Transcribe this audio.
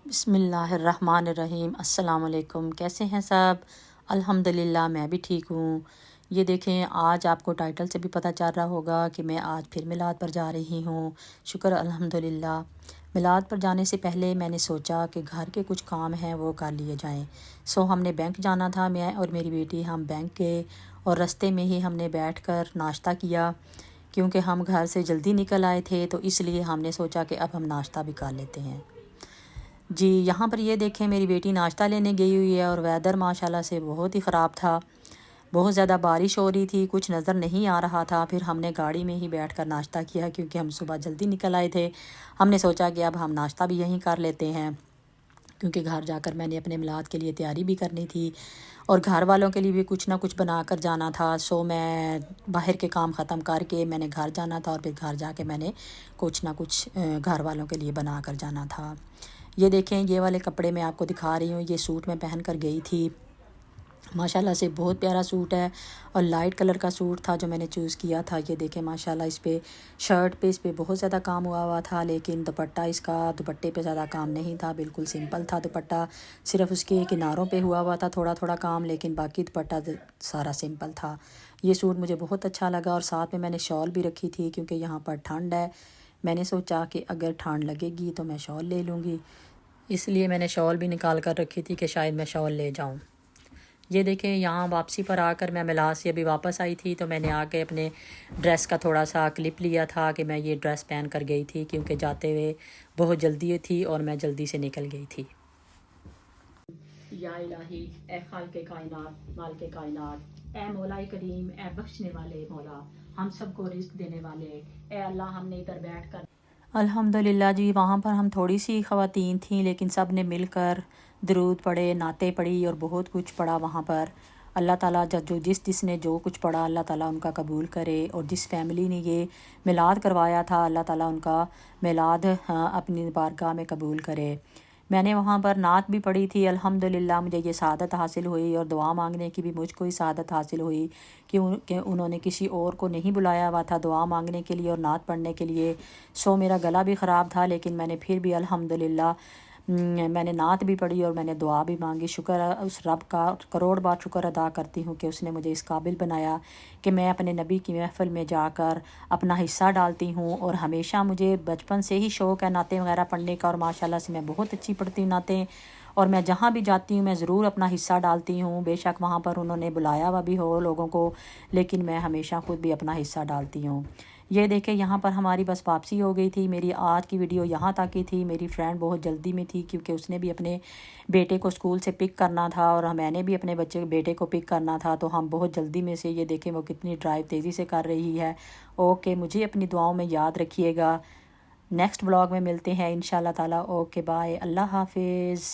बिस्मिल्लाहिर्रहमानिर्रहीम। अस्सलाम वालेकुम। कैसे हैं सब? अल्हम्दुलिल्लाह मैं भी ठीक हूँ। ये देखें, आज आपको टाइटल से भी पता चल रहा होगा कि मैं आज फिर मिलाद पर जा रही हूँ। शुक्र अल्हम्दुलिल्लाह। मिलाद पर जाने से पहले मैंने सोचा कि घर के कुछ काम हैं वो कर लिए जाएं। हमने बैंक जाना था, मैं और मेरी बेटी हम बैंक गए और रास्ते में ही हमने बैठकर नाश्ता किया क्योंकि हम घर से जल्दी निकल आए थे, तो इसलिए हमने सोचा कि अब हम नाश्ता भी कर लेते हैं। जी, यहाँ पर ये देखें, मेरी बेटी नाश्ता लेने गई हुई है और वेदर माशाल्लाह से बहुत ही ख़राब था। बहुत ज़्यादा बारिश हो रही थी, कुछ नज़र नहीं आ रहा था। फिर हमने गाड़ी में ही बैठकर नाश्ता किया क्योंकि हम सुबह जल्दी निकल आए थे। हमने सोचा कि अब हम नाश्ता भी यहीं कर लेते हैं क्योंकि घर जाकर मैंने अपने मिलाद के लिए तैयारी भी करनी थी और घर वालों के लिए भी कुछ ना कुछ बना कर जाना था। मैं बाहर के काम ख़त्म करके मैंने घर जाना था और फिर घर जाके मैंने कुछ ना कुछ घर वालों के लिए बना कर जाना था। ये देखें, ये वाले कपड़े मैं आपको दिखा रही हूँ। ये सूट मैं पहन कर गई थी। माशाल्लाह से बहुत प्यारा सूट है और लाइट कलर का सूट था जो मैंने चूज़ किया था। ये देखें माशाल्लाह, इस पे शर्ट पे इस पे बहुत ज़्यादा काम हुआ था, लेकिन दुपट्टे पे ज़्यादा काम नहीं था। बिल्कुल सिंपल था दुपट्टा, सिर्फ उसके किनारों पे हुआ था थोड़ा थोड़ा काम, लेकिन बाकी दुपट्टा सारा सिंपल था। ये सूट मुझे बहुत अच्छा लगा और साथ में मैंने शॉल भी रखी थी क्योंकि यहाँ पर ठंड है। मैंने सोचा कि अगर ठंड लगेगी तो मैं शॉल ले लूँगी, इसलिए मैंने शॉल भी निकाल कर रखी थी कि शायद मैं शॉल ले जाऊँ। ये देखें, यहाँ वापसी पर आकर मैं मिलाद से अभी वापस आई थी तो मैंने आके अपने ड्रेस का थोड़ा सा क्लिप लिया था कि मैं ये ड्रेस पहन कर गई थी क्योंकि जाते हुए बहुत जल्दी थी और मैं जल्दी से निकल गई थी। या इलाही, ए खालिक़े कायनात, मालिके कायनात, ए मौला करीम, ए बख्शने वाले मौला, हम सबको रिज़्क देने वाले, ए अल्लाह, हमने इधर बैठ कर अल्हम्दुलिल्लाह जी, वहाँ पर हम थोड़ी सी ख़वातीन थीं लेकिन सब ने मिलकर दरूद पढ़े, नाते पढ़ी और बहुत कुछ पढ़ा वहाँ पर। अल्लाह ताला जो जिसने जो कुछ पढ़ा अल्लाह ताला उनका कबूल करे, और जिस फैमिली ने ये मिलाद करवाया था अल्लाह ताला उनका मिलाद अपनी बारगाह में कबूल करे। मैंने वहाँ पर नात भी पढ़ी थी। अल्हम्दुलिल्लाह मुझे ये सआदत हासिल हुई और दुआ मांगने की भी मुझको ही सआदत हासिल हुई कि उन्होंने किसी और को नहीं बुलाया हुआ था दुआ मांगने के लिए और नात पढ़ने के लिए। मेरा गला भी ख़राब था लेकिन मैंने फिर भी अल्हम्दुलिल्लाह मैंने नात भी पढ़ी और मैंने दुआ भी मांगी। शुक्र है उस रब का, करोड़ बार शुक्र अदा करती हूँ कि उसने मुझे इस काबिल बनाया कि मैं अपने नबी की महफ़िल में जाकर अपना हिस्सा डालती हूँ। और हमेशा मुझे बचपन से ही शौक़ है नाते वगैरह पढ़ने का और माशाल्लाह से मैं बहुत अच्छी पढ़ती हूँ नाते, और मैं जहाँ भी जाती हूँ मैं ज़रूर अपना हिस्सा डालती हूँ। बेशक वहाँ पर उन्होंने बुलाया हुआ भी हो लोगों को, लेकिन मैं हमेशा ख़ुद भी अपना हिस्सा डालती हूँ। ये देखें, यहाँ पर हमारी बस वापसी हो गई थी। मेरी आज की वीडियो यहाँ तक ही थी। मेरी फ्रेंड बहुत जल्दी में थी क्योंकि उसने भी अपने बेटे को स्कूल से पिक करना था और मैंने भी अपने बेटे को पिक करना था, तो हम बहुत जल्दी में से, ये देखें वो कितनी ड्राइव तेज़ी से कर रही है। ओके, मुझे अपनी दुआओं में याद रखिएगा। नेक्स्ट ब्लॉग में मिलते हैं इंशाल्लाह ताला। ओके बाय, अल्लाह हाफिज़।